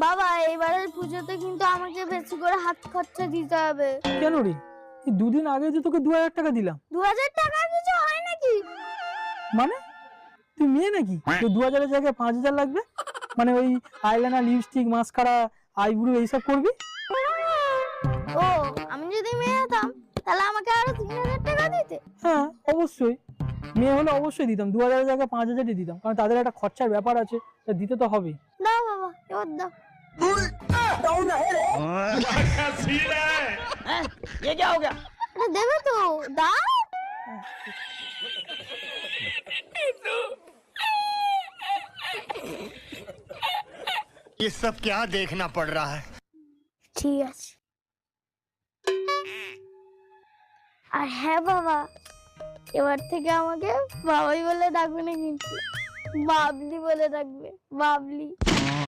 বাবা এবারের পুজোতে কিন্তু আমাকে বেশি করে হাত খরচা দিতে হবে। কেন রে? এই দুদিন আগে যে তোকে 2000 টাকা দিলাম। 2000 টাকা কিছু হয় নাকি? মানে তুই মেয়ে নাকি 2000-এর জায়গায় 5000 লাগবে? মানে ওই আইলাইনার, লিপস্টিক, মাস্কারা, আইব্রু এইসব করবি? ও আমি যদি মেয়ে হতাম তাহলে আমাকে আরো 3000 টাকা দিতে। হ্যাঁ অবশ্যই, মেয়ে হলে অবশ্যই দিতাম, 2000-এর জায়গায় 5000-ই দিতাম, কারণ তাদের একটা খরচার ব্যাপার আছে, তা দিতে তো হবেই। দাও বাবা এবার দাও। ये क्या हो गया? এটা দেবে তো, দাও। ये सब क्या देखना पड़ रहा है? ঠিক আছে। আর হ্যাঁ বাবা, এবার থেকে আমাকে বাবাই বলে ডাকবে না কিন্তু, বাবলি বলে ডাকবে, বাবলি।